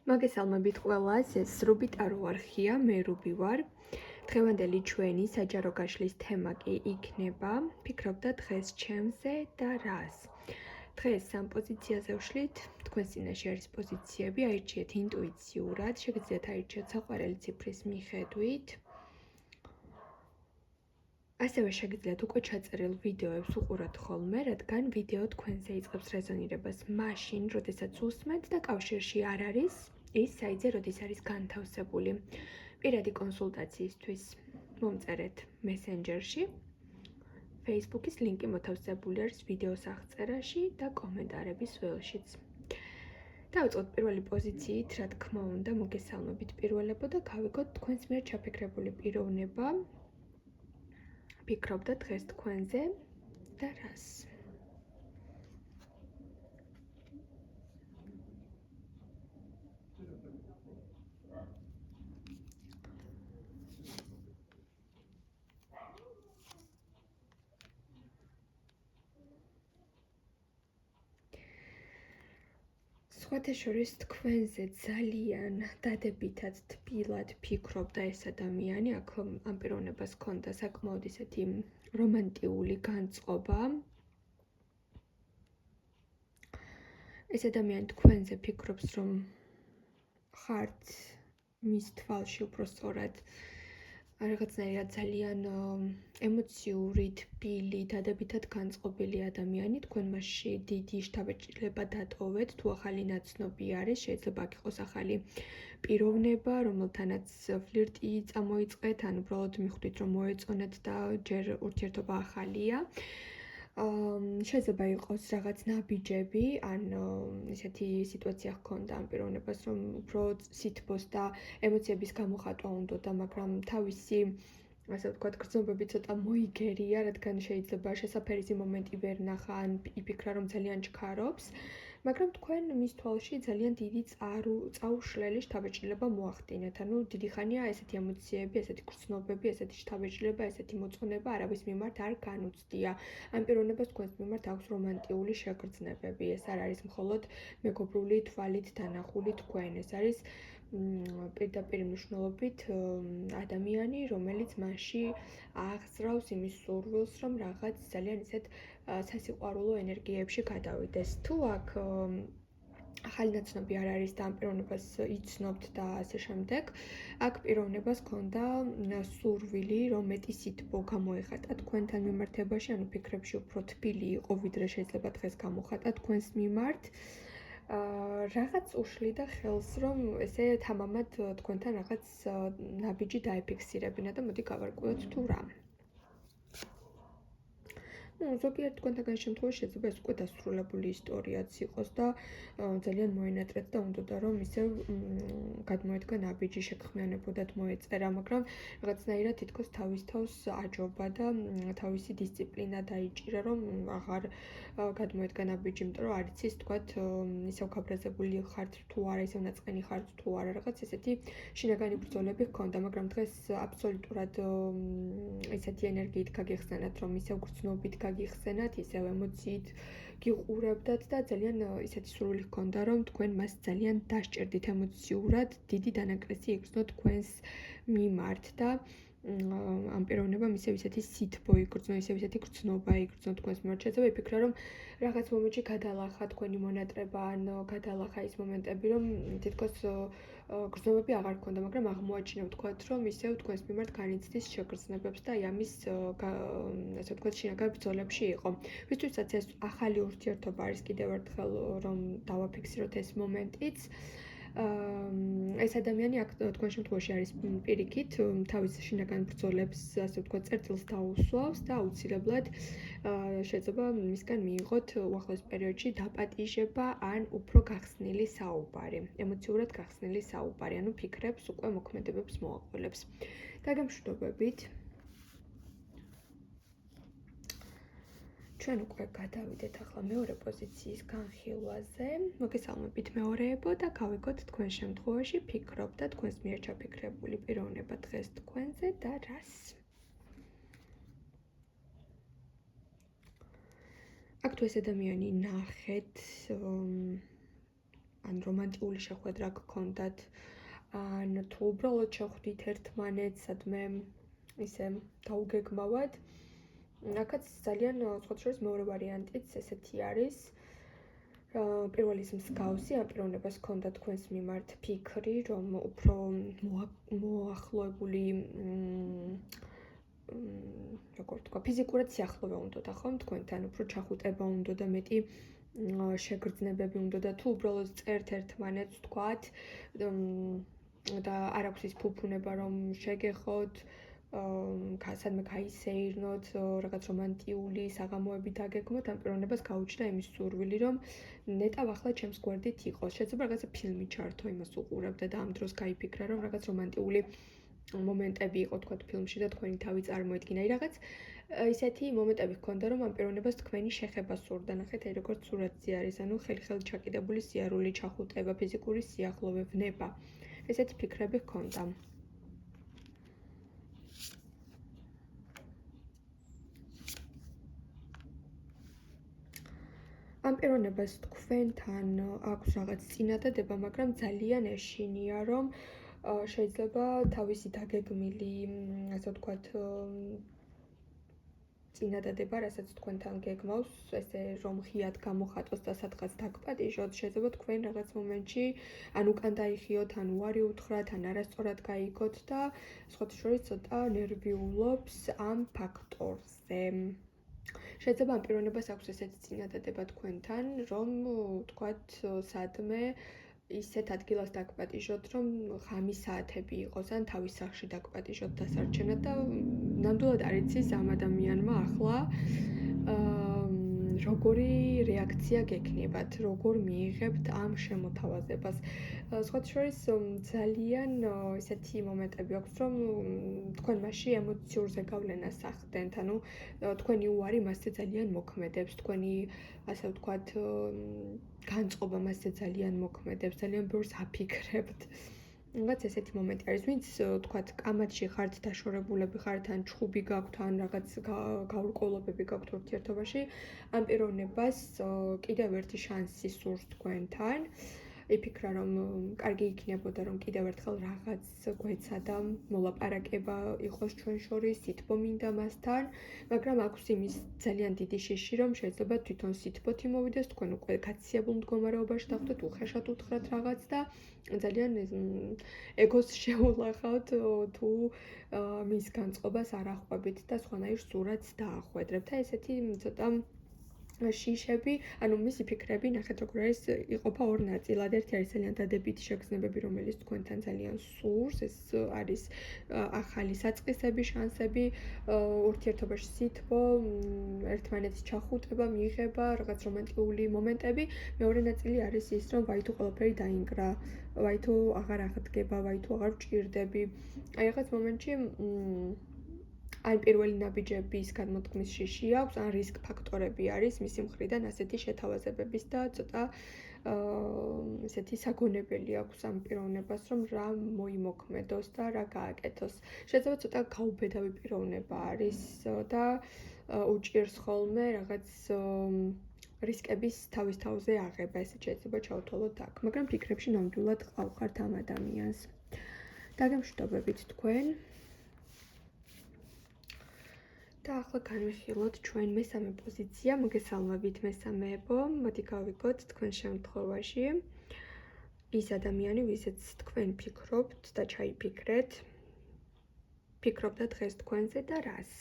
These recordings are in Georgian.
მოგესალმებით ყველას, ეს რუბი ტარო არხია, მე რუბი ვარ. დღევანდელი ჩვენი საჯარო გაშლის თემა კი იქნება ფიქრობდა დღეს ჩემზე და რას. დღეს სამ პოზიციაზე ვშლით, თქვენს წინაშე არის პოზიციები, აირჩიეთ ინტუიციურად, შეგიძლიათ აირჩიოთ საყვარელი ციფრის მიხედვით. ასევე შეგიძლიათ უკვე ჩაწერილ ვიდეოებს უყუროთ ხოლმე, რადგან ვიდეო თქვენზე იწყებს რეზონირებას მაშინ, როდესაც უსმენთ და კავშირში არ არის ის საიტზე, როდის არის განთავსებული. პირადი კონსულტაციისთვის მომწერეთ მესენჯერში. Facebook-ის ლინკი მოთავსებული არის ვიდეოს აღწერაში და კომენტარების ველშიც. დავიწყოთ პირველი პოზიციით, რა თქმა უნდა, მოგესალმებით პირველებო და გავიგოთ თქვენს მიერ ჩაფიქრებული პიროვნება. ფიქრობდა დღეს თქვენზე და რას. სხვათა შორის თქვენზე ძალიან დადებითად თბილად ფიქრობდა ეს ადამიანი, აქ ამ პიროვნებას ჰქონდა საკმაოდ ისეთი რომანტიული განწყობა. ეს ადამიანი თქვენზე ფიქრობს, რომ ხართ მის თვალში უფრო სწორად რაღაცნაირად ძალიან ემოციური, თბილი, დადებითად განწყობილი ადამიანი, თქვენ მასში დიდი შთაბეჭდილება დატოვეთ, თუ ახალი ნაცნობი არის, შეიძლება აქ იყოს ახალი პიროვნება, რომელთანაც ფლირტი წამოიწყეთ, ან უბრალოდ მიხვდით, რომ მოეწონეთ და ჯერ ურთიერთობა ახალია. შეიძლება იყოს რაღაც ნაბიჯები, ან ისეთი სიტუაცია ჰქონდა ამ პიროვნებას, რომ უფრო სითბოს და ემოციების გამოხატვა უნდოდა, მაგრამ თავისი, ასე ვთქვათ, გრძნობები ცოტა მოიგერია, რადგან შეიძლება შესაფერისი მომენტი ვერ ნახა, ან იფიქრა, რომ ძალიან ჩქარობს, მაგრამ თქვენ მის თვალში ძალიან დიდი წაუშლელი შთაბეჭდილება მოახდინეთ, ანუ დიდი ხანია ესეთი ემოციები, ესეთი გრძნობები, ესეთი შთაბეჭდილება, ესეთი მოწონება არავის მიმართ არ განუცდია. ამ პიროვნებას თქვენს მიმართ აქვს რომანტიული შეგრძნებები, ეს არ არის მხოლოდ მეგობრული თვალით დანახული თქვენ, ეს არის პირდაპირ მნიშვნელობით ადამიანი, რომელიც მასში აღძრავს იმის სურვილს, რომ რაღაც ძალიან ისეთ სასიყვარულო ენერგიებში გადავიდეს. თუ აქ ახალი ნაცნობი არ არის და ამ პიროვნებას იცნობთ და ასე შემდეგ, აქ პიროვნებას ჰქონდა სურვილი, რომ მეტი სითბო გამოეხატა თქვენთან მიმართებაში, ანუ ფიქრებში უფრო თბილი იყო, ვიდრე შეიძლება დღეს გამოხატა თქვენს მიმართ. რაღაც უშლიდა ხელს, რომ ესე თამამად თქვენთან რაღაც ნაბიჯი დაეფიქსირებინა და მოდი გავარკვიოთ თუ რა. ზოგიერთ თქვენთაგან შემთხვევაში შეიძლება ეს უკვე დასრულებული ისტორიაც იყოს და ძალიან მოენატრეთ და უნდოდა რომ ისევ გადმოედგა ნაბიჯი, შეგხმიანებოდათ მოეწერა, მაგრამ რაღაცნაირად თითქოს თავის თავს აჯობა და თავისი დისციპლინა დაიჭირა, რომ აღარ გადმოედგა ნაბიჯი, იმიტომ რომ არ იცის თქვათ ისევ გაბრაზებული ხართ თუ არა, ისევ ნაწყენი ხართ თუ არა, რაღაც ესეთი შინაგანი ბრძოლები ჰქონდა, მაგრამ დღეს აბსოლუტურად ესეთი ენერგიით გაგიხსენათ, რომ ისევ გრძნობით გაგიხსენათ, ისევ ემოციით გიყურებდათ და ძალიან ისეთი სურვილი ჰქონდა, რომ თქვენ მას ძალიან დასჭერდით ემოციურად, დიდი დანაკლისი იგრძნოთ თქვენს მიმართ და ამ პიროვნებამ ისევ ისეთი სითბო იგრძნო, ისევ ისეთი გრძნობა იგრძნო თქვენს მიმართ. შეიძლება იფიქრა, რომ რაღაც მომენტში გადალახა თქვენი მონატრება, ან გადალახა ის მომენტები, რომ თითქოს გრძნობები აღარ ჰქონდა, მაგრამ აღმოაჩინა ვთქვათ, რომ ისევ თქვენს მიმართ განიცდის შეგრძნებებს და აი ამის ასე ვთქვათ შინაგან ბრძოლებში იყო. ვისთვისაც ეს ახალი ურთიერთობა არის კიდევ ერთხელ რომ დავაფიქსიროთ ეს მომენტიც. ეს ადამიანი აქ თქვენ შემთხვევაში არის პირიქით, თავის შინაგან ბრძოლებს, ასე ვთქვათ, წერტილს დაუსვავს და აუცილებლად შეიძლება მისგან მიიღოთ უახლოეს პერიოდში დაპატიჟება ან უფრო გახსნილი საუბარი, ემოციურად გახსნილი საუბარი, ანუ ფიქრებს უკვე მოქმედებებს მოაყოლებს. დაგემშვიდობებით. ჩვენ უკვე გადავიდეთ ახლა მეორე პოზიციის განხილვაზე. მოგესალმებით მეორეებო და გავიგოთ თქვენ შემთხვევაში ფიქრობდა თქვენს მიერ ჩაფიქრებული პიროვნება დღეს თქვენზე და რას. აქ თუ ეს ადამიანი ნახეთ, ან რომანტიკული შეხვედრა გქონდათ, ან თუ უბრალოდ შეხვდით ერთმანეთს, სადმე ისე დაუგეგმავად. აქაც ძალიან სხვათა შორის მეორე ვარიანტიც ესეთი არის. პირველი ის მსგავსი ამ პიროვნებას ჰქონდა თქვენს მიმართ ფიქრი, რომ უფრო მოახლოებული როგორ ვთქვა, ფიზიკურად სიახლოვე უნდოდა ხომ თქვენთან, უფრო ჩახუტება უნდოდა, მეტი შეგრძნებები უნდოდა, თუ უბრალოდ წერთ ერთმანეთს ვთქვათ და არ აქვს ის ფუფუნება, რომ შეგეხოთ, სადმე გაისეირნოთ, რაღაც რომანტიული საღამოები დაგეგმოთ, ამ პიროვნებას გაუჩნდა იმის სურვილი, რომ ნეტავ ახლა ჩემს გვერდით იყოს. შეიძლება რაღაცა ფილმი ჩართო, იმას უყურებდა და ამ დროს გაიფიქრა, რომ რაღაც რომანტიული მომენტები იყო თქვათ ფილმში და თქვენი თავი წარმოედგინა. რაღაც ისეთი მომენტები ჰქონდა, რომ ამ პიროვნებას თქვენი შეხება სურდა. ნახეთ, აი როგორც სურათზე არის, ანუ ხელი-ხელი ჩაკიდებული სიარული, ჩახუტება, ფიზიკური სიახლოვე, ვნება. ესეთი ფიქრები ჰქონდა. ამ პიროვნებას თქვენთან აქვს რაღაც წინადადება, მაგრამ ძალიან ეშინია, რომ შეიძლება თავისი დაგეგმილი, ასე ვთქვათ, წინადადება, რასაც თქვენთან გეგმავს, ესე რომ ღიად გამოხატოს და სადღაც დაგპატიჟოთ, შეიძლება თქვენ რაღაც მომენტში ან უკან დაიხიოთ, ან უარი უთხრათ, ან არასწორად გაიგოთ და სხვათა შორის ცოტა ნერვიულობს ამ ფაქტორზე. შეიძლება ამ პიროვნებას აქვს ესეთი წინადადება თქვენთან, რომ ვთქვათ, სადმე ისეთ ადგილას დაგპატიჟოთ, რომ ღამის საათები იყოს, ან თავის სახლში დაგპატიჟოთ დასარჩენად და ნამდვილად არ იცის ამ ადამიანმა ახლა როგორი რეაქცია გექნებათ, როგორ მიიღებთ ამ შემოთავაზებას. სხვათა შორის ძალიან ესეთი მომენტები აქვს, რომ თქვენ მასში ემოციურ ზეგავლენას ახდენთ, ანუ თქვენი უარი მასზე ძალიან მოქმედებს, თქვენი ასე ვთქვათ, განწყობა მასზე ძალიან მოქმედებს, ძალიან ბევრს აფიქრებთ. რაღაც ესეთი მომენტი არის, ვინც ვთქვათ, კამათში ხართ, დაშორებულები ხართ, ან ჩხუბი გაქვთ, ან რაღაც გაურკვევლობები გაქვთ ურთიერთობაში, ამ პიროვნებას კიდევ ერთი შანსი სურს თქვენთან. იფიქრა, რომ კარგი იქნებოდა, რომ კიდევ ერთხელ რაღაც გვეცადა მოლაპარაკება იყოს ჩვენ შორის, სითბო მინდა მასთან, მაგრამ აქვს იმის ძალიან დიდი შიში, რომ შეიძლება თვითონ სითბოთი მოვიდეს, თქვენ უკვე გაცისებულ მდგომარეობაში დახვდეთ, უხეშად უთხრათ რაღაც და ძალიან ეგოს შეულახავთ, თუ მის განწყობას არ ახვევით და სხვანაირ სურათს დაახვედრებთ. და ესეთი ცოტა შიშები, ანუ მისი ფიქრები, ნახეთ როგორ არის, იყოფა ორ ნაწილად. ერთი არის ძალიან დადებითი შეგრძნებები, რომელიც თქვენთან ძალიან სურს, ეს არის ახალი საწყისები, შანსები, ურთიერთობაში სითბო, ერთმანეთის ჩახუტება, მიღება, რაღაც რომანტიკული მომენტები. მეორე ნაწილი არის ის, რომ ვაი თუ ყველაფერი დაინგრა, ვაი თუ აღარ აღდგება, ვაი თუ აღარ ვჭირდები. აი რაღაც მომენტში ან პირველი ნაბიჯების გადმოდგმის შიში აქვს, ან რისკ ფაქტორები არის მისი მხრიდან ასეთი შეთავაზებების და ცოტა ესეთი საგონებელი აქვს ამ პიროვნებას, რომ რა მოიმოქმედოს და რა გააკეთოს. შეიძლება ცოტა გაუბედავი პიროვნება არის და უჭირს ხოლმე რაღაც რისკების თავის თავზე აღება, ესეც შეიძლება ჩავთვალოთ აქ, მაგრამ ფიქრებში ნამდვილად ყავხართ ამ ადამიანს. დაგემშვიდობებით თქვენ. და ახლა განვიხილოთ ჩვენ მესამე პოზიცია, მოგესალმებით მესამეებო, მოდი გავიგოთ თქვენ შემთხვევაში ის ადამიანი, ვისაც თქვენ ფიქრობთ და ჩაიფიქრეთ, ფიქრობდა დღეს თქვენზე და რას.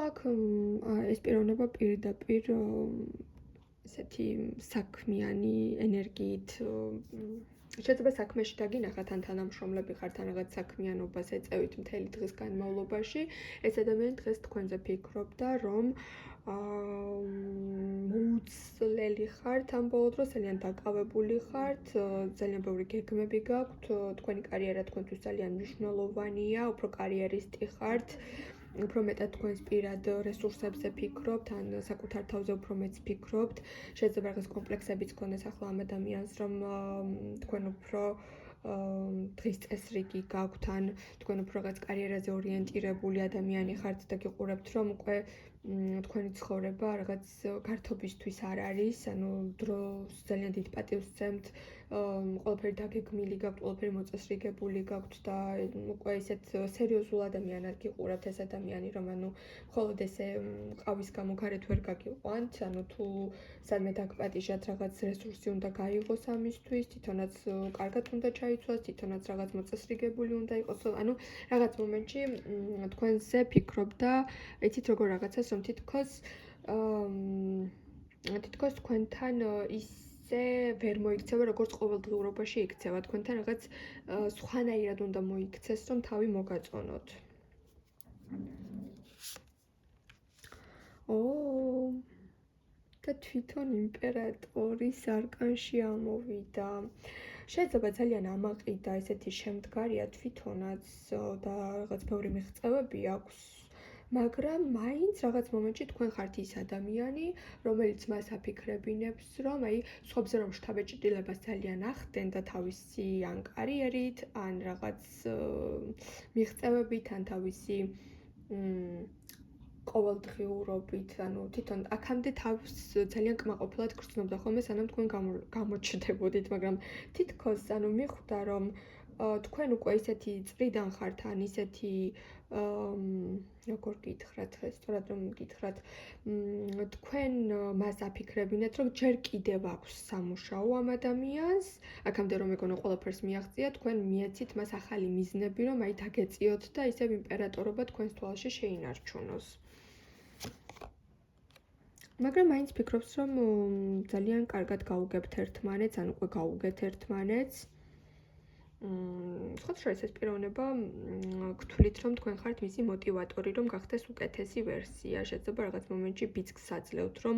აქ ეს პიროვნება პირდაპირ ესეთი საქმიანი ენერგიით შეიძლება საქმეში დაგინახათ, ან თანამშრომლები ხართ, ან რაღაც საქმიანობას ეწევით მთელი დღის განმავლობაში. ეს ადამიანი დღეს თქვენზე ფიქრობდა, რომ მოუცლელი ხართ ამ ბოლო დროს, ძალიან დაკავებული ხართ, ძალიან ბევრი გეგმები გაქვთ, თქვენი კარიერა თქვენთვის ძალიან მნიშვნელოვანია, უფრო კარიერისტი ხართ. უფრო მეტად თქვენს პირად რესურსებზე ფიქრობთ, ან საკუთარ თავზე უფრო მეც ფიქრობთ. შეიძლება რაღაც კომპლექსებიც გქონდეს ახლა ამ ადამიანს, რომ თქვენ უფრო დღის წესრიგი გაქვთ ან თქვენ უფრო რაღაც კარიერაზე ორიენტირებული ადამიანი ხართ და გიყურებთ რომ უკვე თქვენი ცხოვრება რაღაც გართობისთვის არ არის, ანუ დროს ძალიან დიდ პატივს სცემთ, ყველაფერი დაგეგმილი გაქვთ, ყველაფერი მოწესრიგებული გაქვთ და უკვე ისეთ სერიოზულ ადამიანად გიყურებთ ეს ადამიანი, რომ ანუ მხოლოდ ესე ყავის გამო გარეთ ვერ გაგიყვანთ, ანუ თუ სადმე დაგპატიჟათ რაღაც რესურსი უნდა გაიღოს ამისთვის, თვითონაც კარგად უნდა ჩაიცვას, თვითონაც რაღაც მოწესრიგებული უნდა იყოს, ანუ რაღაც მომენტში თქვენზე ფიქრობ და იცით როგორ რაღაცას რომ თითქოს თქვენთან ისე ვერ მოიქცევა როგორც ყოველდღიურობაში იქცევა, თქვენთან რაღაც სხვანაირად უნდა მოიქცეს რომ თავი მოგაწონოთ. და თვითონ იმპერატორის არკანში ამოვიდა. შეიძლება ძალიან ამაყიდა ესეთი შემდგარია თვითონაც და რაღაც ბევრი მიღწევები აქვს, მაგრამ მაინც რაღაც მომენტში თქვენ ხართ ის ადამიანი, რომელიც მას აფიქრებინებს, რომ აი სხვებზე რომ შთაბეჭდილებას ძალიან ახდენ და თავისი ან კარიერით, ან რაღაც მიღწევებით, ან თავისი ყოველდღიურობით, ანუ თვითონ აქამდე თავს ძალიან კმაყოფილად გრძნობდა ხოლმე, სანამ თქვენ გამოჩნდებოდით, მაგრამ თითქოს ანუ მიხვდა, რომ თქვენ უკვე ისეთი წრიდან ხართ, ან ისეთი როგორ გითხრათ, სწორად რომ გითხრათ, თქვენ მას აფიქრებინეთ, რომ ჯერ კიდევ აქვს სამუშაო ამ ადამიანს, აქამდე რომ ეგონო ყველაფერს მიაღწია, თქვენ მიეცით მას ახალი მიზნები, რომ აი დაგეწიოთ და ისევ იმპერატორობა თქვენს თვალში შეინარჩუნოს. მაგრამ მაინც ფიქრობს, რომ ძალიან კარგად გაუგებთ ერთმანეთს, ან უკვე გაუგეთ ერთმანეთს. სხვა შორის ეს პიროვნება გთვლით, რომ თქვენ ხართ მისი მოტივატორი, რომ გახდეს უკეთესი ვერსია. შეიძლება რაღაც მომენტში ბიძგს აძლევთ, რომ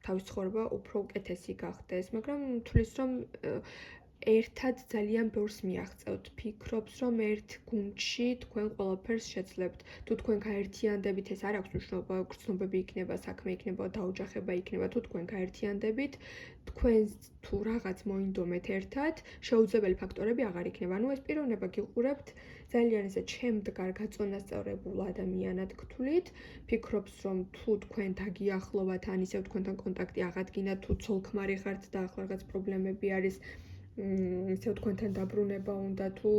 თავის ცხოვრება უფრო უკეთესი გახდეს, მაგრამ თვლის, რომ ერთად ძალიან ბევრს მიაღწევთ. ფიქრობს, რომ ერთ გუნდში თქვენ ყველაფერს შეძლებთ. თუ თქვენ გაერთიანდებით, ეს არ აქვს მნიშვნელობა, გრძნობები იქნება, საქმე იქნება, დაოჯახება იქნება, თუ თქვენ გაერთიანდებით, თქვენს თუ რაღაც მოინდომეთ ერთად, შეუძლებელი ფაქტორები აღარ იქნება. ანუ ეს პიროვნება გიყურებთ ძალიან ესე ჩემდგარ გაწონასწორებულ ადამიანად გთვლით, ფიქრობს, რომ თუ თქვენ დაგიახლოვათ, ან ისევ თქვენთან კონტაქტი აღადგინათ, თუ ცოლ-ქმარი ხართ და ახლა რაღაც პრობლემები არის, ისევ თქვენთან დაბრუნება უნდა, თუ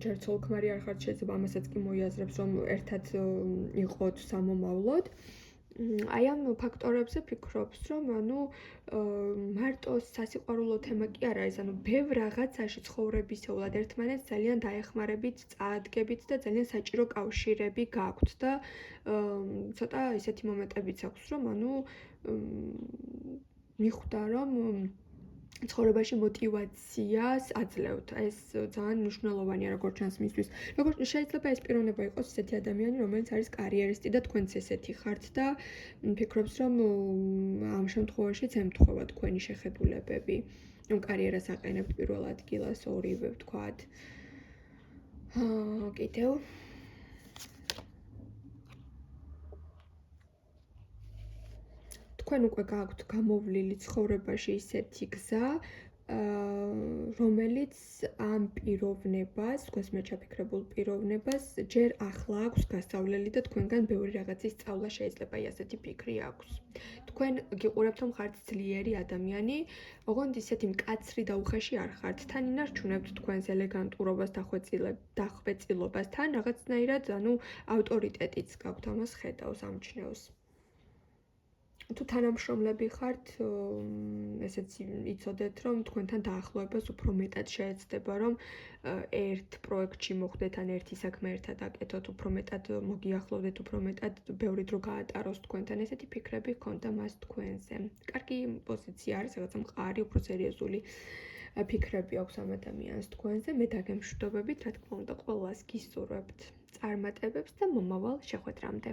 ჯერ ცოლ-ქმარი არ ხართ, შეიძლება ამასაც კი მოიაზრებს, რომ ერთად იყოთ სამომავლოდ. აი ამ ფაქტორებზე ფიქრობს, რომ ანუ მარტო სასიყვარულო თემა კი არ არის, ანუ ბევრ რაღაცაში ცხოვრებისეულად ერთმანეთს ძალიან დაეხმარებით, წაადგებით და ძალიან საჭირო კავშირები გაქვთ და ცოტა ისეთი მომენტებიც აქვს, რომ ანუ მიხვდა, რომ ცხოვრებაში мотивაციას აძლევთ. ეს ძალიან მნიშვნელოვანია როგორც ჩანს მისთვის. როგორც შეიძლება ეს პიროვნება იყოს ისეთი ადამიანი, რომელიც არის კარიერისტი და თქვენც ესეთი ხართ და ფიქრობს, რომ ამ შემთხვევაშიც ემთხვევა თქვენი შეხედულებები. რომ კარიერას აყენებთ პირველ ადგილას, ორივე ვთქვათ. კიდევ თქვენ უკვე გაქვთ გამოვლილი ცხოვრებაში ისეთი გზა, რომელიც ამ პიროვნებას, თქვენს მეჩაფიქრებულ პიროვნებას, ჯერ ახლა აქვს გასავლელი და თქვენგან ბევრი რაღაცის სწავლა შეიძლება ასეთი ფიქრი აქვს. თქვენ გიყურებთ, რომ ხართ ძლიერი ადამიანი, ოღონდ ისეთი მკაცრი და უხეში არ ხართ. თან ინარჩუნებთ თქვენს ელეგანტურობას, დახვეწილობას, თან რაღაცნაირად, ანუ ავტორიტეტიც გაქვთ, ამას ხედავს, ამჩნევს. თუ თანამშრომლები ხართ, ესეც იცოდეთ, რომ თქვენთან დაახლოებას უფრო მეტად შეეცდება, რომ ერთ პროექტში მოხვდეთ, ან ერთი საქმე ერთად აკეთოთ, უფრო მეტად მოგიახლოვდეთ, უფრო მეტად ბევრი დრო გაატაროს თქვენთან, ესეთი ფიქრები ჰქონდა მას თქვენზე. კარგი პოზიცია არის, რაღაცა მყარი, უფრო სერიოზული ფიქრები აქვს ამ ადამიანს თქვენზე, მე დაგემშვიდობებით, რა თქმა უნდა, ყველას გისურვებთ წარმატებებს და მომავალ შეხვედრამდე.